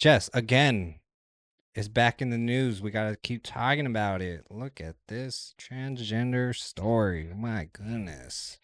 Jess, again, is back in the news. We got to keep talking about it. Look at this transgender story. My goodness.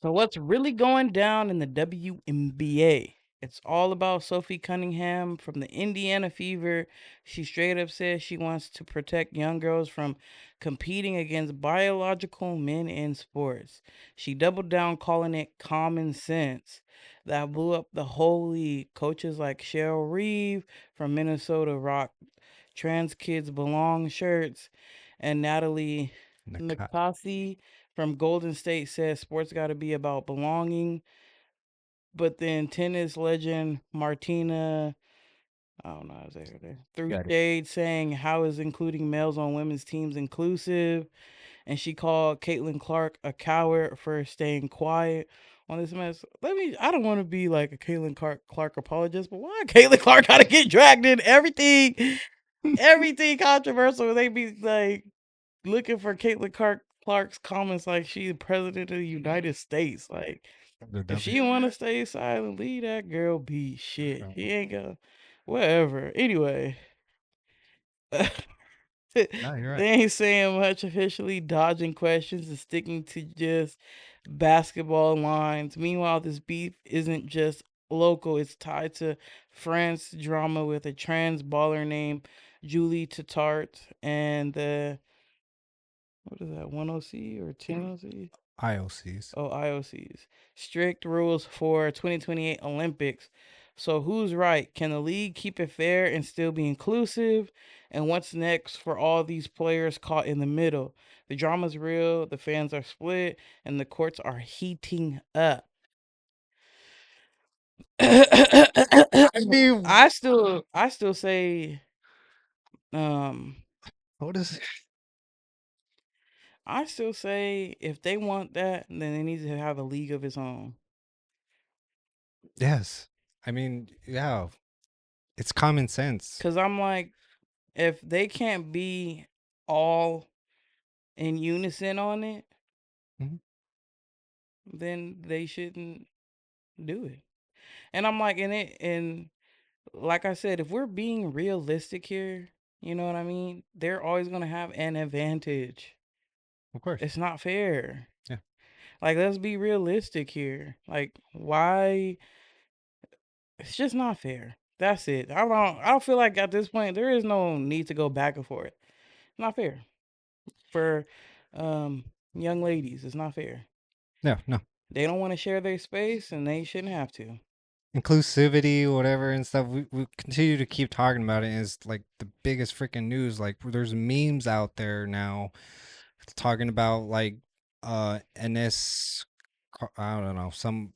So what's really going down in the WNBA? It's all about Sophie Cunningham from the Indiana Fever. She straight up says she wants to protect young girls from competing against biological men in sports. She doubled down calling it common sense. That blew up the whole league. Coaches like Cheryl Reeve from Minnesota rock Trans Kids Belong shirts, and Natalie Naka- Nakasi from Golden State says sports got to be about belonging. But then tennis legend Martina, I don't know how to say her name, threw Got it. shade saying how is including males on women's teams inclusive, and she called Caitlin Clark a coward for staying quiet on this mess. I don't want to be like a Caitlin Clark apologist, but why Caitlin Clark gotta get dragged in everything controversial? They be like looking for Caitlin Clark's comments like she's the president of the United States. Like, The if W. she want to stay silent, leave that girl be. Shit, he ain't gonna. Whatever. Anyway, they No, you're right. ain't saying much officially, dodging questions and sticking to just basketball lines. Meanwhile, this beef isn't just local; it's tied to France drama with a trans baller named Julie Tatart and the what is that, 10C or 10OC? IOCs. Oh, IOCs. Strict rules for 2028 Olympics. So who's right? Can the league keep it fair and still be inclusive? And what's next for all these players caught in the middle? The drama's real, the fans are split, and the courts are heating up. I mean, I still say um what is. I still say if they want that, then they need to have a league of its own. Yes. I mean, yeah, it's common sense. Cause I'm like, if they can't be all in unison on it, Mhm. then they shouldn't do it. And I'm like, and like I said, if we're being realistic here, you know what I mean? They're always gonna have an advantage. Of course. It's not fair. Yeah. Like, let's be realistic here. Like, why? It's just not fair. That's it. I don't feel like at this point there is no need to go back and forth. Not fair for um young ladies. It's not fair. No, no. They don't want to share their space, and they shouldn't have to. Inclusivity, whatever, and stuff. We continue to keep talking about it. It's like the biggest freaking news. Like, there's memes out there now talking about like NS, I don't know, some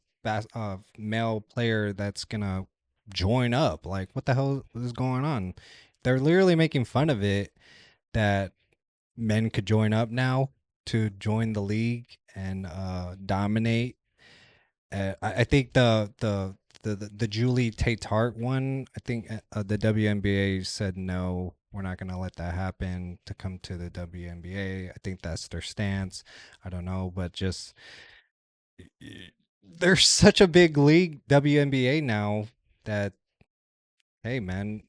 male player that's gonna join up. Like, what the hell is going on? They're literally making fun of it that men could join up now to join the league and dominate. I think the Julie Tate-Hart one. I think the WNBA said no, we're not gonna let that happen to come to the WNBA. I think that's their stance. I don't know, but just there's such a big league WNBA now that, hey man,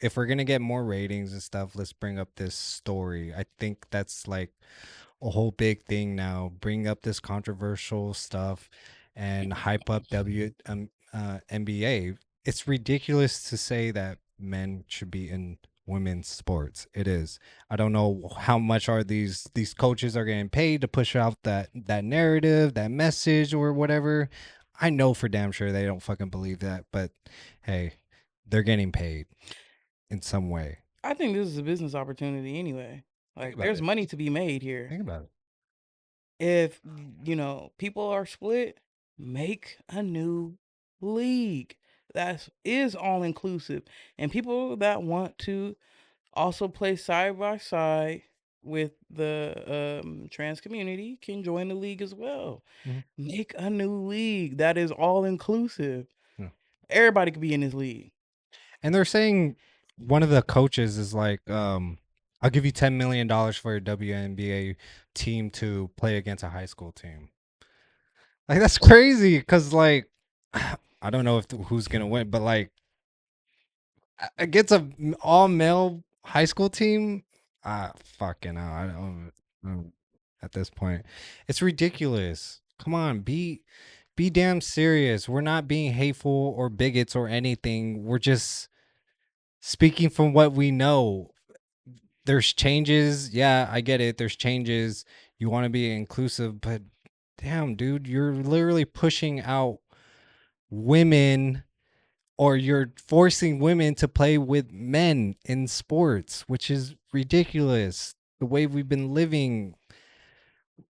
if we're gonna get more ratings and stuff, let's bring up this story. I think that's like a whole big thing now. Bring up this controversial stuff and hype up NBA. It's ridiculous to say that men should be in women's sports. It is. I don't know how much are these coaches are getting paid to push out that narrative, that message, or whatever. I know for damn sure they don't fucking believe that, but hey, they're getting paid in some way. I think this is a business opportunity anyway. Think Like, about there's it. money to be made here. Think about it. If, people are split, make a new league that is all inclusive. And people that want to also play side by side with the trans community can join the league as well. Mhm. Make a new league that is all inclusive. Yeah. Everybody could be in this league. And they're saying one of the coaches is like, I'll give you $10 million for your WNBA team to play against a high school team. Like, that's crazy because, like, I don't know if who's gonna win, but like against a all male high school team. Ah, fucking hell. I don't at this point. It's ridiculous. Come on, be damn serious. We're not being hateful or bigots or anything. We're just speaking from what we know. There's changes. Yeah, I get it. There's changes. You want to be inclusive, but damn, dude, you're literally pushing out women, or you're forcing women to play with men in sports, which is ridiculous. The way we've been living,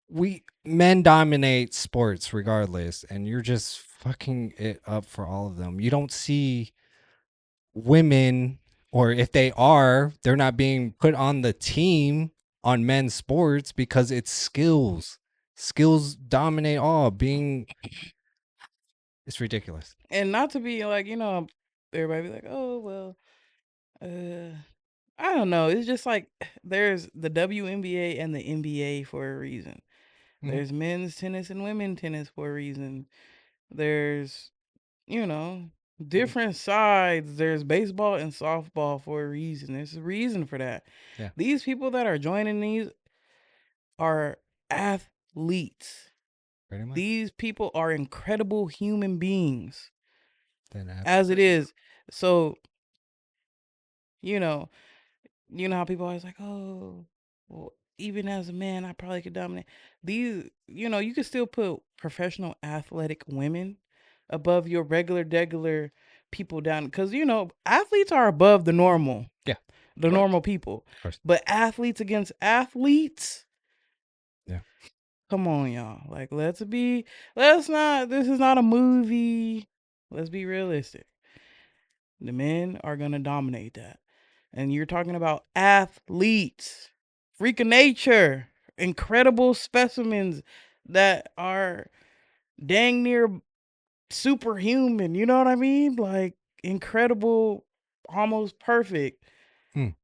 we men dominate sports regardless, and you're just fucking it up for all of them. You don't see women, or if they are, they're not being put on the team on men's sports because it's skills. Skills dominate all. Being It's ridiculous. And not to be like, everybody be like, oh well, I don't know. It's just like there's the WNBA and the NBA for a reason. Mhm. There's men's tennis and women's tennis for a reason. There's, you know, Mhm. different sides. There's baseball and softball for a reason. There's a reason for that. Yeah, These people that are joining these are athletes. pretty much. These people are incredible human beings Then as it absolutely. is. So, you know, you know how people always like, oh, well, even as a man, I probably could dominate. These, you can still put professional athletic women above your regular people down because athletes are above Yeah, the normal people. of course. But athletes against athletes, Yeah. come on, y'all. Like, let's not. This is not a movie. Let's be realistic. The men are gonna dominate that. And you're talking about athletes, freak of nature, incredible specimens that are dang near superhuman. You know what I mean? Like incredible, almost perfect Mm.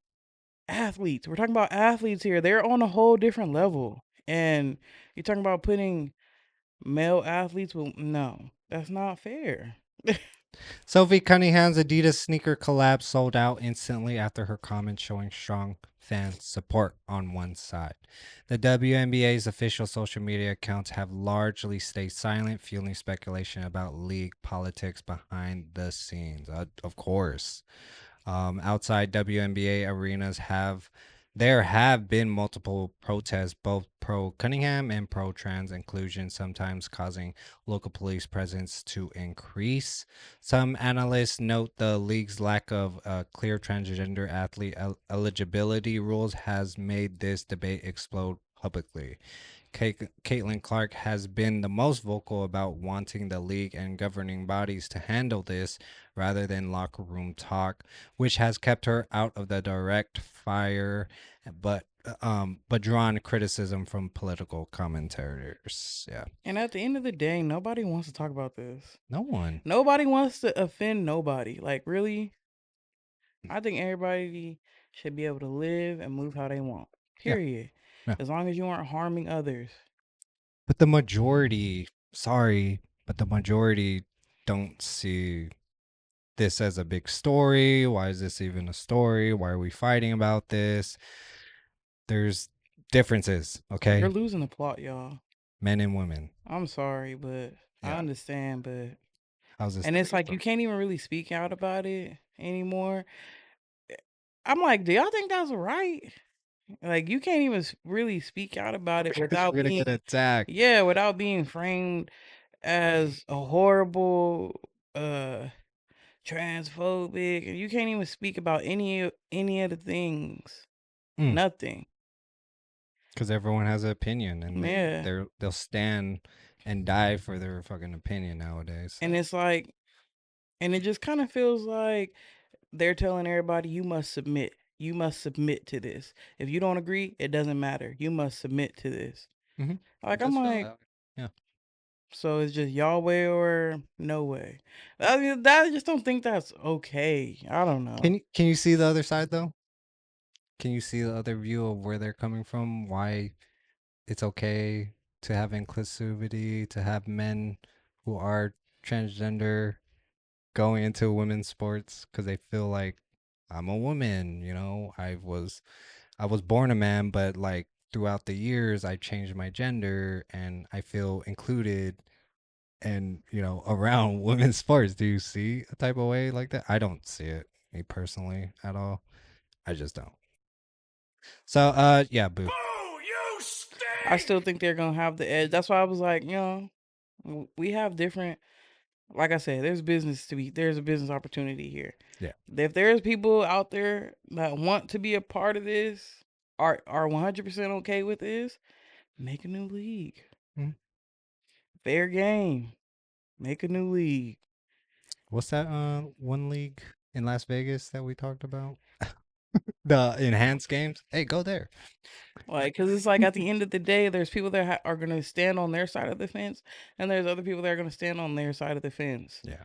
athletes. We're talking about athletes here. They're on a whole different level. And you're talking about putting male athletes with no, that's not fair. Sophie Cunningham's Adidas sneaker collab sold out instantly after her comments showing strong fan support on one side. The WNBA's official social media accounts have largely stayed silent, fueling speculation about league politics behind the scenes. Of course. Outside WNBA arenas there have been multiple protests, both pro Cunningham and pro trans inclusion, sometimes causing local police presence to increase. Some analysts note the league's lack of clear transgender athlete eligibility rules has made this debate explode publicly. Caitlin Clark has been the most vocal about wanting the league and governing bodies to handle this rather than locker room talk, which has kept her out of the direct fire, but drawn criticism from political commentators. Yeah, And at the end of the day, nobody wants to talk about this. no one. Nobody wants to offend nobody. Like, really? I think everybody should be able to live and move how they want. Yeah, Period. no. As long as you aren't harming others. But the majority, sorry, but the majority don't see this as a big story. Why is this even a story? Why are we fighting about this? There's differences, You're okay? losing the plot, y'all. Men and women. I'm sorry, but I Yeah. understand, but How's this and not it's a like you story? can't even really speak out about it anymore. I'm like, do y'all think that's right? Like you can't even really speak out about it Because without you're gonna being get attacked. yeah, without being framed as a horrible transphobic, and you can't even speak about any of the things. Mm. Nothing. Because everyone has an opinion, and Yeah. they'll stand and die for their fucking opinion nowadays. And it's like and it just kind of feels like they're telling everybody you must submit. You must submit to this. If you don't agree, it doesn't matter. You must submit to this. Mm-hmm. It Like I'm does feel like, that way. Yeah. so it's just y'all way or no way. I mean, that I just don't think that's okay. I don't know. Can you see the other side though? Can you see the other view of where they're coming from? Why it's okay to have inclusivity, to have men who are transgender going into women's sports because they feel like I'm a woman, I was born a man, but like throughout the years I changed my gender and I feel included and, around women's sports. Do you see a type of way like that? I don't see it, me personally, at all. I just don't. So yeah, boo. Boo! You I still stink! think they're gonna have the edge. That's why I was like, we have different. Like I said, there's a business opportunity here. Yeah. If there's people out there that want to be a part of this, are 100% okay with this, make a new league. Mhm. Fair game. Make a new league. What's that one league in Las Vegas that we talked about? The enhanced games. Hey, go there. Like, cause it's like at the end of the day, there's people that are gonna stand on their side of the fence, and there's other people that are gonna stand on their side of the fence. Yeah.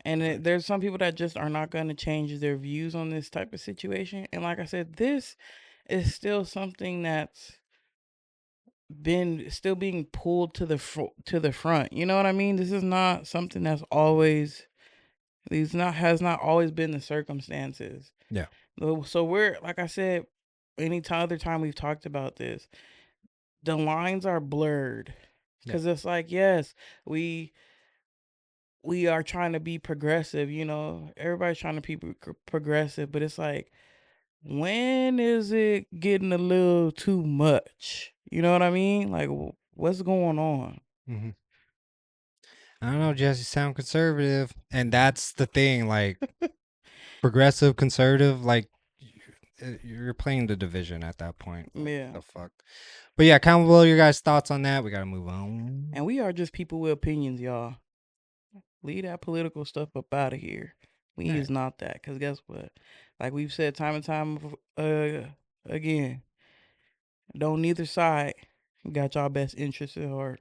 And Facts. there's some people that just are not gonna change their views on this type of situation. And like I said, this is still something that's been still being pulled to to the front. You know what I mean? This is not something that's always these not has not always been the circumstances. Yeah. So we're like I said, other time we've talked about this, the lines are blurred Yeah. because it's like yes, we we are trying to be progressive. Everybody's trying to be progressive, but it's like when is it getting a little too much? You know what I mean? Like what's going on? Hmm. I don't know, Jesse. Sound conservative, and that's the thing. Like progressive, conservative. Like you're playing the division at that point. Like Yeah. the fuck. But yeah, comment below your guys' thoughts on that. We gotta move on. And we are just people with opinions, y'all. Leave that political stuff up out of here. We Yeah. is not that. Because guess what? Like we've said time and time again, don't neither side got y'all best interests at heart.